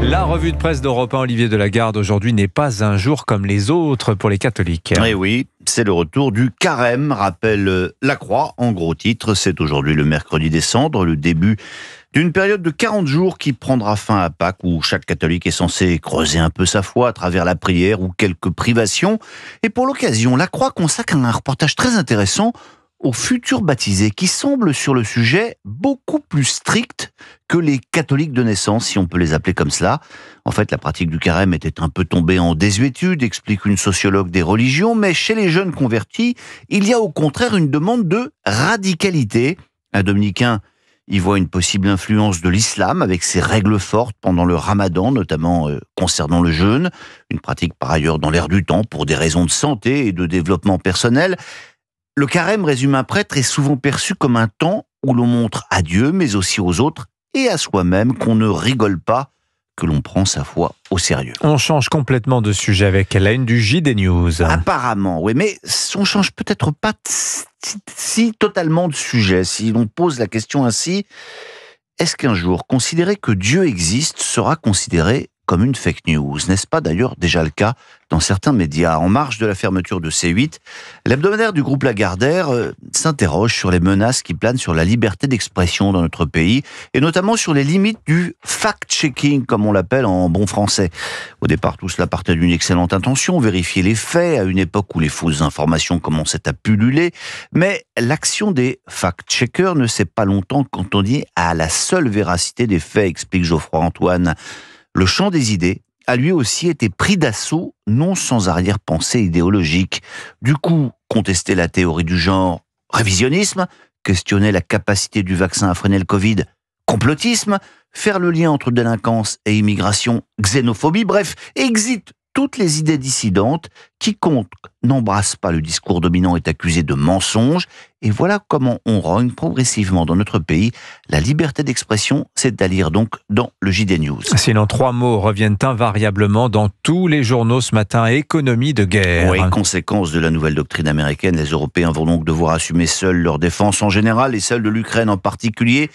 La revue de presse d'Europe 1, Olivier Delagarde, aujourd'hui n'est pas un jour comme les autres pour les catholiques. Et oui, c'est le retour du carême, rappelle la Croix en gros titre. C'est aujourd'hui le mercredi des Cendres, le début d'une période de 40 jours qui prendra fin à Pâques, où chaque catholique est censé creuser un peu sa foi à travers la prière ou quelques privations. Et pour l'occasion, la Croix consacre un reportage très intéressant aux futurs baptisés, qui semblent sur le sujet beaucoup plus stricts que les catholiques de naissance, si on peut les appeler comme cela. En fait, la pratique du carême était un peu tombée en désuétude, explique une sociologue des religions, mais chez les jeunes convertis, il y a au contraire une demande de radicalité. Un dominicain y voit une possible influence de l'islam avec ses règles fortes pendant le ramadan, notamment concernant le jeûne, une pratique par ailleurs dans l'air du temps pour des raisons de santé et de développement personnel. Le carême, résume un prêtre, est souvent perçu comme un temps où l'on montre à Dieu, mais aussi aux autres et à soi-même qu'on ne rigole pas, que l'on prend sa foi au sérieux. On change complètement de sujet avec la une du JD News. Apparemment, oui, mais on change peut-être pas si totalement de sujet. Si l'on pose la question ainsi, est-ce qu'un jour, considérer que Dieu existe sera considéré comme une fake news? N'est-ce pas d'ailleurs déjà le cas dans certains médias? En marge de la fermeture de C8, l'hebdomadaire du groupe Lagardère s'interroge sur les menaces qui planent sur la liberté d'expression dans notre pays, et notamment sur les limites du fact-checking, comme on l'appelle en bon français. Au départ, tout cela partait d'une excellente intention, vérifier les faits à une époque où les fausses informations commençaient à pulluler, mais l'action des fact-checkers ne s'est pas longtemps cantonnée à la seule véracité des faits, explique Geoffroy Antoine. Le champ des idées a lui aussi été pris d'assaut, non sans arrière-pensée idéologique. Du coup, contester la théorie du genre, révisionnisme, questionner la capacité du vaccin à freiner le Covid, complotisme, faire le lien entre délinquance et immigration, xénophobie, bref, exit toutes les idées dissidentes. Quiconque n'embrasse pas le discours dominant est accusé de mensonge. Et voilà comment on rogne progressivement dans notre pays la liberté d'expression. C'est à lire donc dans le JD News. Sinon, 3 mots reviennent invariablement dans tous les journaux ce matin: économie de guerre. Oui, conséquence de la nouvelle doctrine américaine, les Européens vont donc devoir assumer seuls leur défense en général et celle de l'Ukraine en particulier.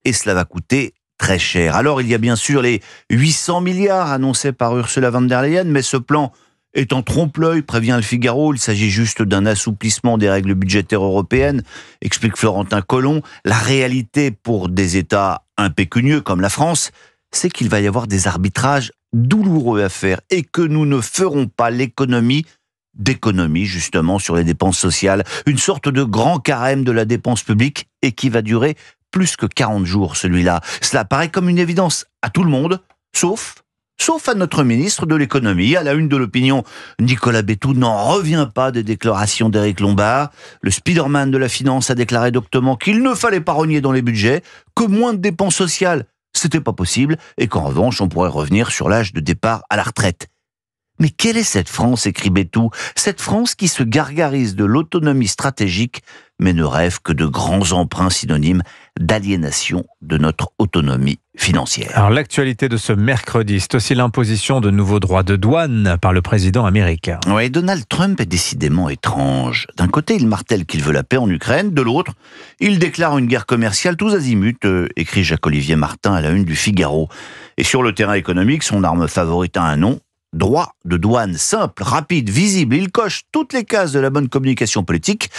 Et cela va coûter très cher. Alors, il y a bien sûr les 800 milliards annoncés par Ursula von der Leyen, mais ce plan est en trompe-l'œil, prévient le Figaro. Il s'agit juste d'un assouplissement des règles budgétaires européennes, explique Florentin Collomb. La réalité pour des États impécunieux comme la France, c'est qu'il va y avoir des arbitrages douloureux à faire et que nous ne ferons pas d'économie justement sur les dépenses sociales. Une sorte de grand carême de la dépense publique et qui va durer plus que 40 jours, celui-là. Cela paraît comme une évidence à tout le monde, sauf à notre ministre de l'économie. À la une de l'opinion, Nicolas Bétou n'en revient pas des déclarations d'Éric Lombard. Le Spiderman de la finance a déclaré doctement qu'il ne fallait pas rogner dans les budgets, que moins de dépenses sociales, c'était pas possible, et qu'en revanche, on pourrait revenir sur l'âge de départ à la retraite. Mais quelle est cette France, écrit Bétou, cette France qui se gargarise de l'autonomie stratégique, mais ne rêve que de grands emprunts synonymes d'aliénation de notre autonomie financière. Alors, l'actualité de ce mercredi, c'est aussi l'imposition de nouveaux droits de douane par le président américain. Oui, Donald Trump est décidément étrange. D'un côté, il martèle qu'il veut la paix en Ukraine, de l'autre, il déclare une guerre commerciale tous azimuts, écrit Jacques-Olivier Martin à la une du Figaro. Et sur le terrain économique, son arme favorite a un nom: droit de douane, simple, rapide, visible. Il coche toutes les cases de la bonne communication politique.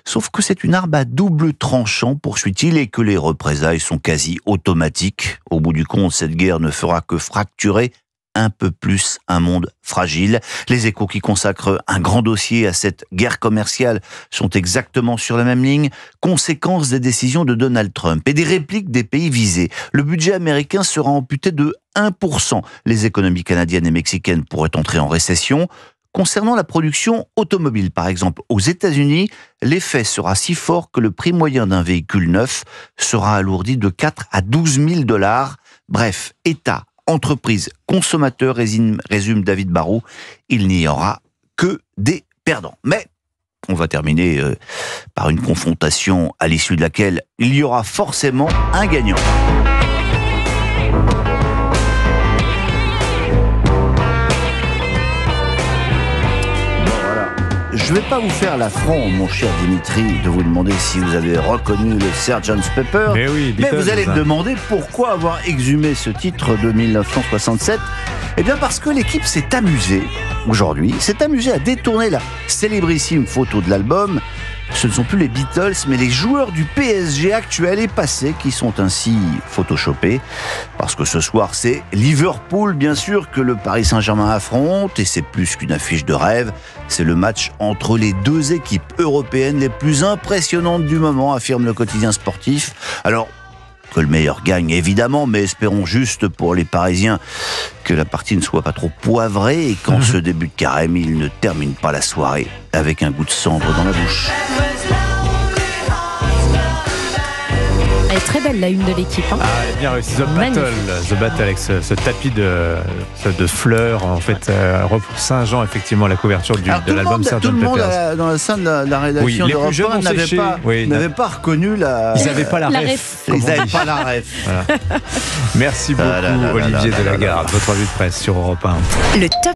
Sauf que c'est une arme à double tranchant, poursuit-il, et que les représailles sont quasi automatiques. Au bout du compte, cette guerre ne fera que fracturer un peu plus un monde fragile. Les Échos, qui consacrent un grand dossier à cette guerre commerciale, sont exactement sur la même ligne. Conséquence des décisions de Donald Trump et des répliques des pays visés. Le budget américain sera amputé de 1%. Les économies canadiennes et mexicaines pourraient entrer en récession. Concernant la production automobile, par exemple, aux États-Unis, l'effet sera si fort que le prix moyen d'un véhicule neuf sera alourdi de 4 à 12 000 $. Bref, État, entreprise, consommateur, résume David Barrault, il n'y aura que des perdants. Mais on va terminer par une confrontation à l'issue de laquelle il y aura forcément un gagnant. Je vais vais pas vous faire l'affront, mon cher Dimitri, de vous demander si vous avez reconnu le Sgt. Pepper. Mais oui, mais Beatles, vous allez me demander pourquoi avoir exhumé ce titre de 1967. Eh bien parce que l'équipe s'est amusée, aujourd'hui, à détourner la célébrissime photo de l'album. Ce ne sont plus les Beatles, mais les joueurs du PSG actuel et passé qui sont ainsi photoshopés. Parce que ce soir, c'est Liverpool, bien sûr, que le Paris Saint-Germain affronte. Et c'est plus qu'une affiche de rêve. C'est le match entre les deux équipes européennes les plus impressionnantes du moment, affirme le quotidien sportif. Alors, que le meilleur gagne, évidemment, mais espérons juste pour les Parisiens que la partie ne soit pas trop poivrée et qu'en ce début de carême, ils ne terminent pas la soirée avec un goût de cendre dans la bouche. Elle est très belle, la une de l'équipe. Hein. Ah, bien réussi. The Battle avec ce tapis de fleurs, en fait, Saint-Jean, effectivement, la couverture de l'album Sgt. Tout le monde Pepper. dans la salle de la rédaction Oui, de Europe 1 n'avait pas reconnu la... Ils n'avaient pas la ref. Ils n'avaient pas la ref. Voilà. Merci beaucoup, Olivier Delagarde. Votre revue de presse sur Europe 1. Le top